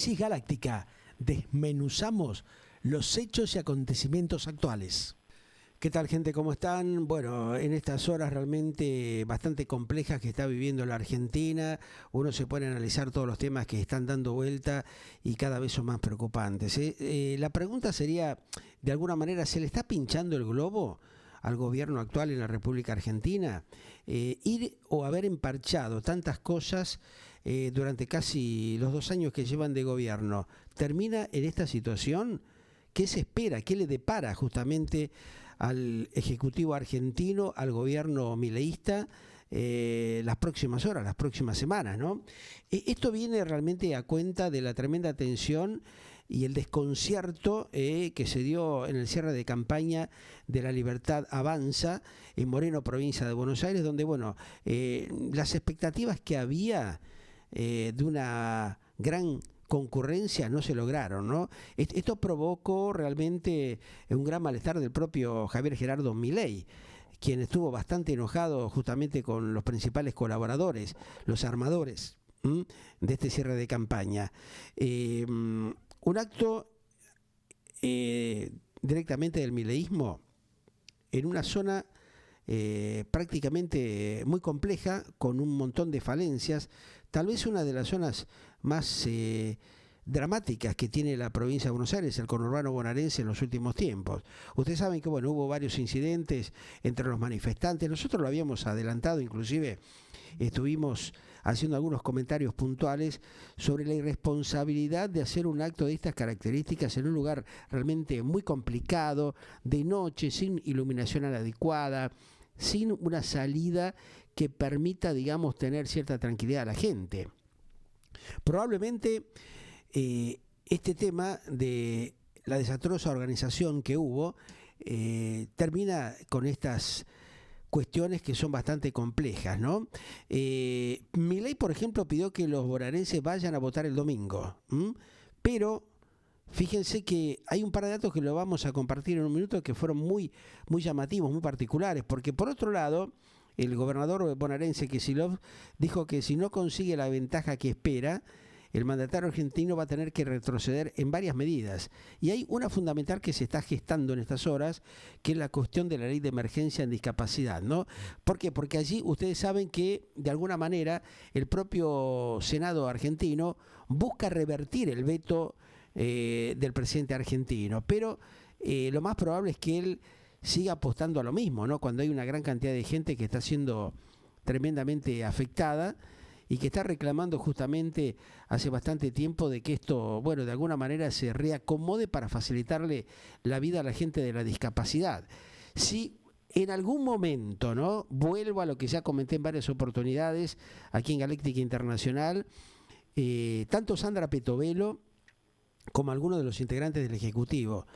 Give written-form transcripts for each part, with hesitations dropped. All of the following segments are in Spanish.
Crisis Galáctica, desmenuzamos los hechos y acontecimientos actuales. ¿Qué tal, gente? ¿Cómo están? Bueno, en estas horas realmente bastante complejas que está viviendo la Argentina, uno se pone a analizar todos los temas que están dando vuelta y cada vez son más preocupantes. La pregunta sería, de alguna manera, ¿se le está pinchando el globo al gobierno actual en la República Argentina? Ir o haber emparchado tantas cosas durante casi los 2 años que llevan de gobierno, ¿termina en esta situación? ¿Qué se espera? ¿Qué le depara justamente al Ejecutivo argentino, al gobierno mileísta, las próximas horas, las próximas semanas, ¿no? Esto viene realmente a cuenta de la tremenda tensión y el desconcierto que se dio en el cierre de campaña de La Libertad Avanza en Moreno, provincia de Buenos Aires, donde, bueno, las expectativas que había de una gran concurrencia no se lograron, ¿no? Esto provocó realmente un gran malestar del propio Javier Gerardo Milei, quien estuvo bastante enojado justamente con los principales colaboradores, los armadores de este cierre de campaña. Un acto directamente del mileísmo en una zona prácticamente muy compleja, con un montón de falencias, tal vez una de las zonas más dramáticas que tiene la provincia de Buenos Aires, el conurbano bonaerense, en los últimos tiempos. Ustedes saben que, bueno, hubo varios incidentes entre los manifestantes, nosotros lo habíamos adelantado, inclusive estuvimos haciendo algunos comentarios puntuales sobre la irresponsabilidad de hacer un acto de estas características en un lugar realmente muy complicado, de noche, sin iluminación adecuada, sin una salida que permita, digamos, tener cierta tranquilidad a la gente. Probablemente este tema de la desastrosa organización que hubo termina con estas cuestiones que son bastante complejas, ¿no? Milei, por ejemplo, pidió que los bonaerenses vayan a votar el domingo, pero fíjense que hay un par de datos que lo vamos a compartir en un minuto que fueron muy llamativos, muy particulares, porque por otro lado, el gobernador bonaerense Kicillof dijo que si no consigue la ventaja que espera, el mandatario argentino va a tener que retroceder en varias medidas. Y hay una fundamental que se está gestando en estas horas, que es la cuestión de la ley de emergencia en discapacidad, ¿no? ¿Por qué? Porque allí ustedes saben que, de alguna manera, el propio Senado argentino busca revertir el veto del presidente argentino. Pero lo más probable es que él siga apostando a lo mismo, ¿no? Cuando hay una gran cantidad de gente que está siendo tremendamente afectada y que está reclamando justamente hace bastante tiempo de que esto, bueno, de alguna manera se reacomode para facilitarle la vida a la gente de la discapacidad. Si en algún momento, ¿no?, vuelvo a lo que ya comenté en varias oportunidades aquí en Galáctica Internacional, tanto Sandra Petovelo como algunos de los integrantes del Ejecutivo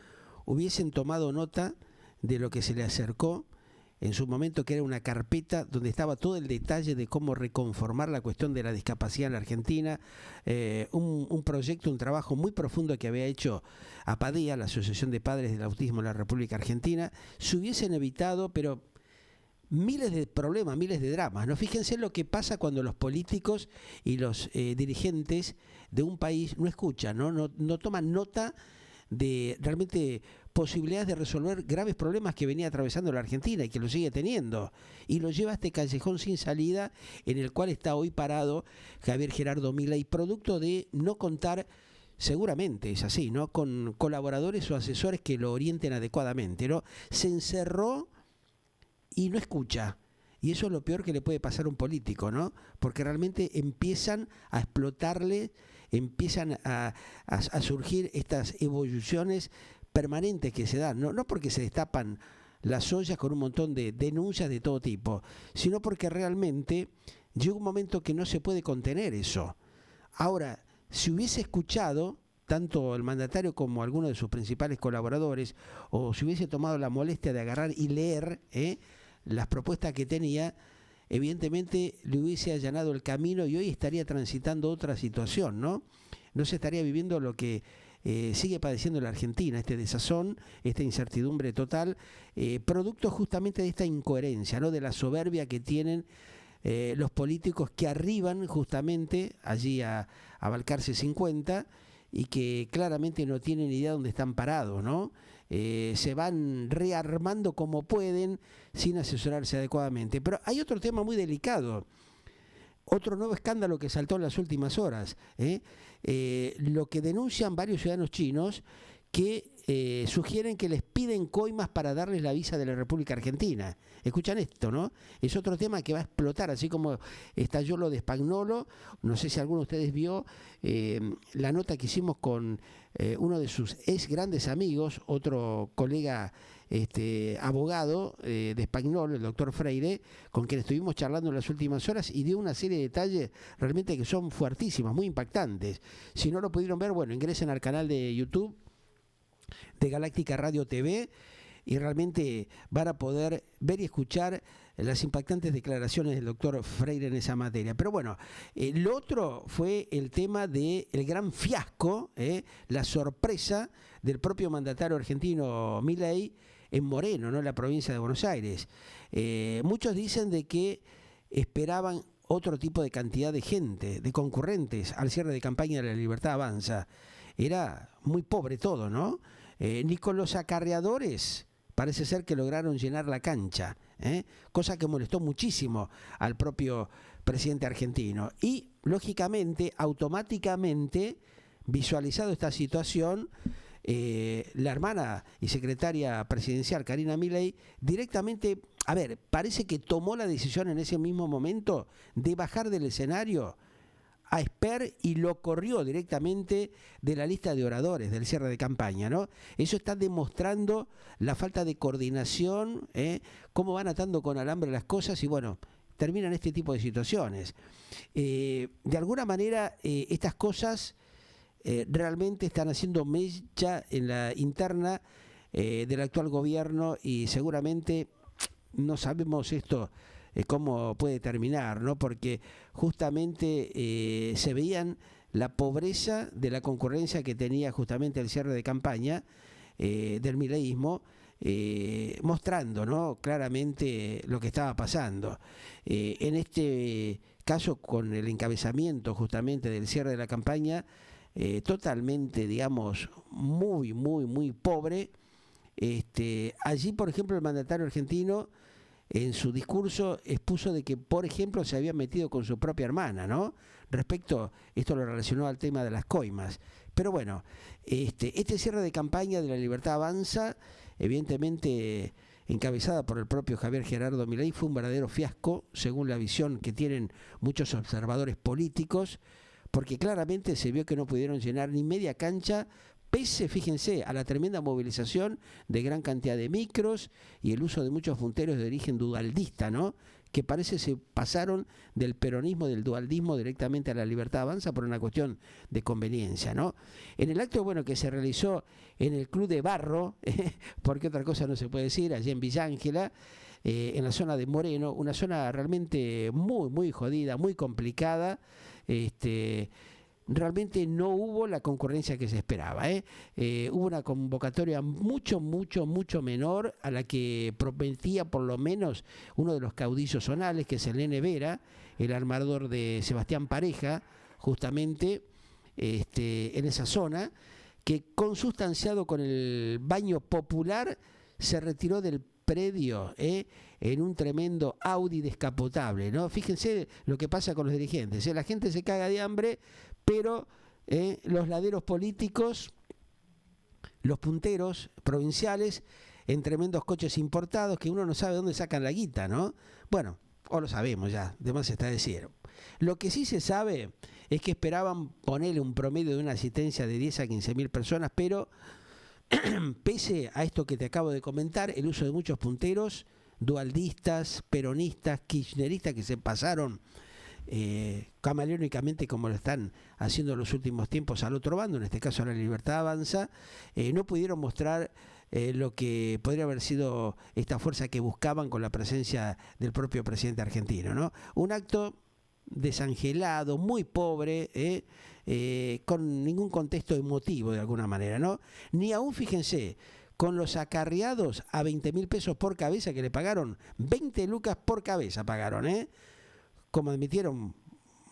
hubiesen tomado nota de lo que se le acercó en su momento, que era una carpeta donde estaba todo el detalle de cómo reconformar la cuestión de la discapacidad en la Argentina, un proyecto, un trabajo muy profundo que había hecho APADEA, la Asociación de Padres del Autismo en la República Argentina, se hubiesen evitado, pero miles de problemas, miles de dramas, ¿no? Fíjense lo que pasa cuando los políticos y los dirigentes de un país no escuchan, no toman nota de realmente posibilidades de resolver graves problemas que venía atravesando la Argentina y que lo sigue teniendo, y lo lleva a este callejón sin salida en el cual está hoy parado Javier Gerardo Milei, producto de no contar, seguramente es así, ¿no?, con colaboradores o asesores que lo orienten adecuadamente, ¿no? Se encerró y no escucha. Y eso es lo peor que le puede pasar a un político, ¿no? Porque realmente empiezan a explotarle, empiezan a surgir estas evoluciones permanentes que se dan, no porque se destapan las ollas con un montón de denuncias de todo tipo, sino porque realmente llega un momento que no se puede contener eso. Ahora, si hubiese escuchado tanto el mandatario como alguno de sus principales colaboradores, o si hubiese tomado la molestia de agarrar y leer las propuestas que tenía, evidentemente le hubiese allanado el camino y hoy estaría transitando otra situación, ¿no? No se estaría viviendo lo que sigue padeciendo la Argentina, este desazón, esta incertidumbre total, producto justamente de esta incoherencia, ¿no?, de la soberbia que tienen los políticos que arriban justamente allí a Balcarce 50 y que claramente no tienen idea dónde están parados, ¿no? Se van rearmando como pueden sin asesorarse adecuadamente. Pero hay otro tema muy delicado, otro nuevo escándalo que saltó en las últimas horas, lo que denuncian varios ciudadanos chinos que sugieren que les piden coimas para darles la visa de la República Argentina. Escuchan esto, ¿no? Es otro tema que va a explotar, así como estalló lo de Spagnolo. No sé si alguno de ustedes vio la nota que hicimos con uno de sus ex grandes amigos, otro colega abogado de Spagnolo, el doctor Freire, con quien estuvimos charlando en las últimas horas, y dio una serie de detalles realmente que son fuertísimos, muy impactantes. Si no lo pudieron ver, bueno, ingresen al canal de YouTube de Galáctica Radio TV y realmente van a poder ver y escuchar las impactantes declaraciones del doctor Freire en esa materia. Pero bueno, lo otro fue el tema del gran fiasco, la sorpresa del propio mandatario argentino Milei en Moreno, ¿no?, en la provincia de Buenos Aires. Muchos dicen de que esperaban otro tipo de cantidad de gente, de concurrentes al cierre de campaña de La Libertad Avanza. Era muy pobre todo, ¿no? Ni con los acarreadores parece ser que lograron llenar la cancha, cosa que molestó muchísimo al propio presidente argentino. Y, lógicamente, automáticamente, visualizado esta situación, la hermana y secretaria presidencial, Karina Milei, directamente, parece que tomó la decisión en ese mismo momento de bajar del escenario a Esper y lo corrió directamente de la lista de oradores del cierre de campaña, ¿no? Eso está demostrando la falta de coordinación, cómo van atando con alambre las cosas y bueno, terminan este tipo de situaciones. De alguna manera, estas cosas realmente están haciendo mecha en la interna del actual gobierno y seguramente no sabemos esto cómo puede terminar, ¿no? Porque justamente se veían la pobreza de la concurrencia que tenía justamente el cierre de campaña del mileísmo, mostrando, ¿no?, claramente lo que estaba pasando. En este caso, con el encabezamiento justamente del cierre de la campaña, totalmente, digamos, muy pobre. Allí, por ejemplo, el mandatario argentino en su discurso expuso de que, por ejemplo, se había metido con su propia hermana, ¿no? Respecto, esto lo relacionó al tema de las coimas. Pero bueno, este cierre de campaña de La Libertad Avanza, evidentemente encabezada por el propio Javier Gerardo Milei, fue un verdadero fiasco, según la visión que tienen muchos observadores políticos, porque claramente se vio que no pudieron llenar ni media cancha, pese, fíjense, a la tremenda movilización de gran cantidad de micros y el uso de muchos punteros de origen dualdista, ¿no?, que parece se pasaron del peronismo, del dualdismo directamente a La Libertad Avanza por una cuestión de conveniencia, ¿no? En el acto, bueno, que se realizó en el Club de Barro, porque otra cosa no se puede decir, allí en Villa Ángela, en la zona de Moreno, una zona realmente muy jodida, muy complicada. Realmente no hubo la concurrencia que se esperaba. Hubo una convocatoria mucho menor a la que prometía por lo menos uno de los caudillos zonales, que es el Nene Vera, el armador de Sebastián Pareja, justamente en esa zona, que consustanciado con el baño popular se retiró del predio en un tremendo Audi descapotable, ¿no? Fíjense lo que pasa con los dirigentes, la gente se caga de hambre, pero los laderos políticos, los punteros provinciales, en tremendos coches importados que uno no sabe dónde sacan la guita, ¿no? Bueno, o lo sabemos ya, de más está decir. Lo que sí se sabe es que esperaban ponerle un promedio de una asistencia de 10 a 15 mil personas, pero pese a esto que te acabo de comentar, el uso de muchos punteros, dualdistas, peronistas, kirchneristas que se pasaron camaleónicamente como lo están haciendo en los últimos tiempos al otro bando, en este caso a La Libertad Avanza, no pudieron mostrar lo que podría haber sido esta fuerza que buscaban con la presencia del propio presidente argentino, ¿no? Un acto desangelado, muy pobre, con ningún contexto emotivo de alguna manera, ¿no? Ni aún, fíjense, con los acarreados a 20.000 pesos por cabeza que le pagaron, 20 lucas por cabeza pagaron, como admitieron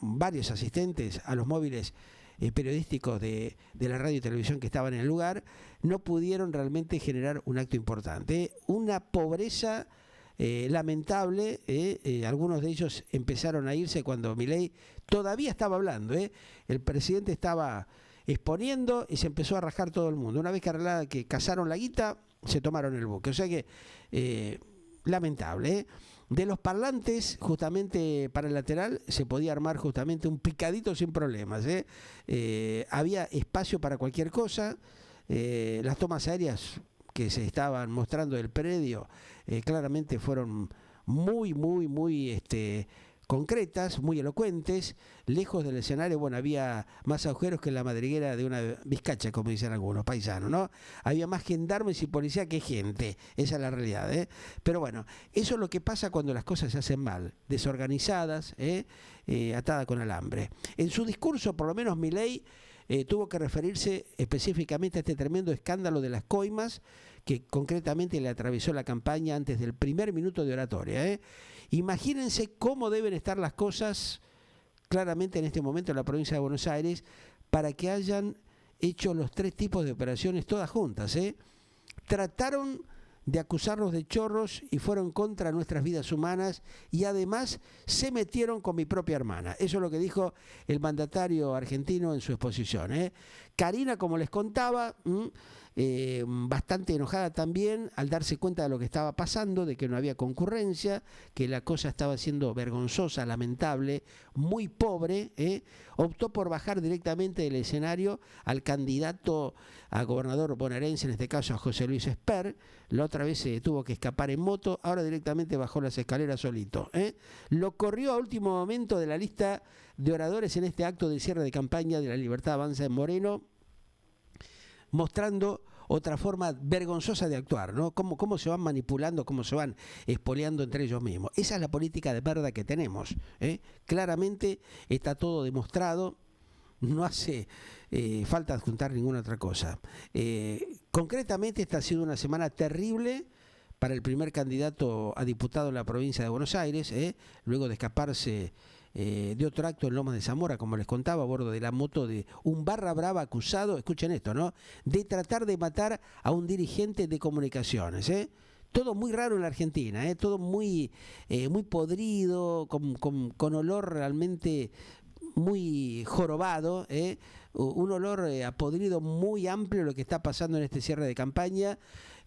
varios asistentes a los móviles periodísticos de la radio y televisión que estaban en el lugar, no pudieron realmente generar un acto importante. Una pobreza lamentable, algunos de ellos empezaron a irse cuando Milei todavía estaba hablando, el presidente estaba exponiendo y se empezó a rajar todo el mundo. Una vez que cazaron la guita, se tomaron el buque. O sea que lamentable. De los parlantes, justamente para el lateral, se podía armar justamente un picadito sin problemas. Había espacio para cualquier cosa. Las tomas aéreas que se estaban mostrando del predio claramente fueron muy concretas, muy elocuentes. Lejos del escenario, bueno, había más agujeros que en la madriguera de una vizcacha, como dicen algunos paisanos, ¿no? Había más gendarmes y policía que gente, esa es la realidad, Pero bueno, eso es lo que pasa cuando las cosas se hacen mal, desorganizadas, atadas con alambre. En su discurso, por lo menos Milei tuvo que referirse específicamente a este tremendo escándalo de las coimas que concretamente le atravesó la campaña antes del primer minuto de oratoria. Imagínense cómo deben estar las cosas claramente en este momento en la provincia de Buenos Aires para que hayan hecho los 3 tipos de operaciones todas juntas. Trataron de acusarnos de chorros y fueron contra nuestras vidas humanas y además se metieron con mi propia hermana. Eso es lo que dijo el mandatario argentino en su exposición. Karina, como les contaba, bastante enojada también al darse cuenta de lo que estaba pasando, de que no había concurrencia, que la cosa estaba siendo vergonzosa, lamentable, muy pobre, optó por bajar directamente del escenario al candidato a gobernador bonaerense, en este caso a José Luis Esper. La otra vez se tuvo que escapar en moto, ahora directamente bajó las escaleras solito. Lo corrió a último momento de la lista de oradores en este acto de cierre de campaña de La Libertad Avanza en Moreno, mostrando otra forma vergonzosa de actuar, ¿no? Cómo se van manipulando, cómo se van expoliando entre ellos mismos. Esa es la política de verdad que tenemos. Claramente está todo demostrado, no hace falta adjuntar ninguna otra cosa. Concretamente, esta ha sido una semana terrible para el primer candidato a diputado en la provincia de Buenos Aires, luego de escaparse de otro acto en Lomas de Zamora, como les contaba, a bordo de la moto de un barra brava acusado, escuchen esto, ¿no?, de tratar de matar a un dirigente de comunicaciones, Todo muy raro en la Argentina, todo muy podrido, con olor realmente muy jorobado, un olor a podrido muy amplio lo que está pasando en este cierre de campaña,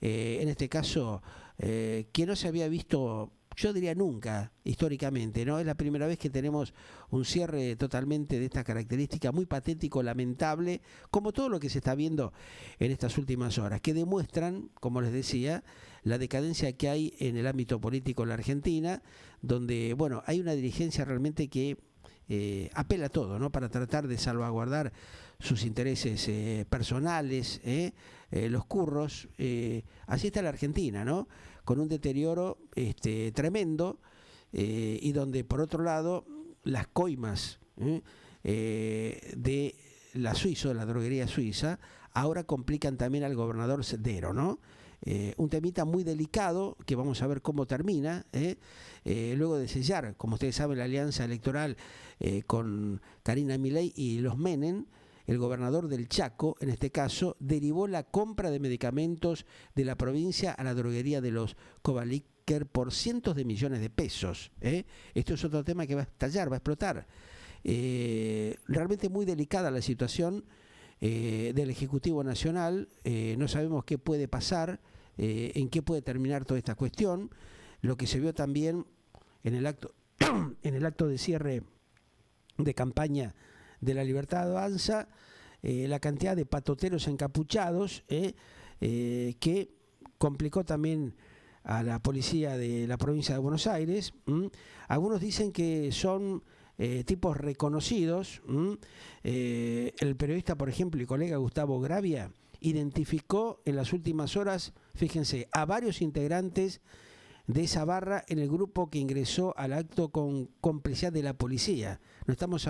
en este caso que no se había visto, yo diría nunca, históricamente, ¿no? Es la primera vez que tenemos un cierre totalmente de esta característica, muy patético, lamentable, como todo lo que se está viendo en estas últimas horas, que demuestran, como les decía, la decadencia que hay en el ámbito político en la Argentina, donde, bueno, hay una dirigencia realmente que apela a todo, ¿no?, para tratar de salvaguardar sus intereses personales, los curros. Así está la Argentina, ¿no?, con un deterioro tremendo, y donde por otro lado las coimas de la Suizo, de la droguería suiza, ahora complican también al gobernador Sendero, ¿no? Un temita muy delicado que vamos a ver cómo termina, luego de sellar, como ustedes saben, la alianza electoral con Karina Milei y los Menem. El gobernador del Chaco, en este caso, derivó la compra de medicamentos de la provincia a la droguería de los Kovaliker por cientos de millones de pesos. Esto es otro tema que va a estallar, va a explotar. Realmente muy delicada la situación del Ejecutivo Nacional. No sabemos qué puede pasar, en qué puede terminar toda esta cuestión. Lo que se vio también en el acto, en el acto de cierre de campaña de La Libertad Avanza, la cantidad de patoteros encapuchados que complicó también a la policía de la provincia de Buenos Aires. Algunos dicen que son tipos reconocidos. El periodista, por ejemplo, y colega Gustavo Gravia, identificó en las últimas horas, fíjense, a varios integrantes de esa barra en el grupo que ingresó al acto con complicidad de la policía. No estamos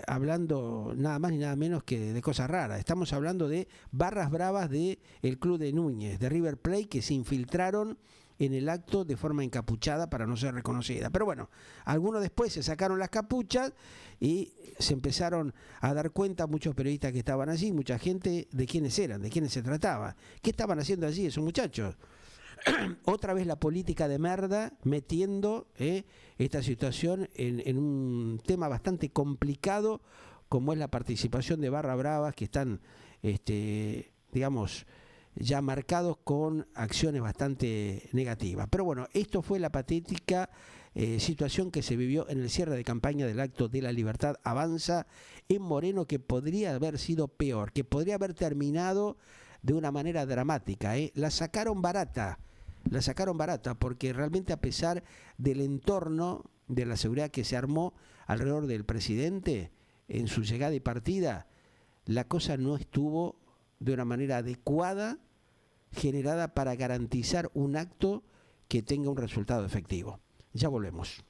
hablando nada más ni nada menos que de cosas raras. Estamos hablando de barras bravas del club de Núñez, de River Plate, que se infiltraron en el acto de forma encapuchada para no ser reconocida. Pero bueno, algunos después se sacaron las capuchas y se empezaron a dar cuenta, muchos periodistas que estaban allí, mucha gente, de quiénes eran, de quiénes se trataba. ¿Qué estaban haciendo allí esos muchachos? Otra vez la política de merda metiendo esta situación en un tema bastante complicado como es la participación de barra bravas que están, digamos, ya marcados con acciones bastante negativas. Pero bueno, esto fue la patética situación que se vivió en el cierre de campaña del Acto de la Libertad Avanza en Moreno, que podría haber sido peor, que podría haber terminado de una manera dramática. La sacaron barata porque realmente, a pesar del entorno de la seguridad que se armó alrededor del presidente en su llegada y partida, la cosa no estuvo de una manera adecuada generada para garantizar un acto que tenga un resultado efectivo. Ya volvemos.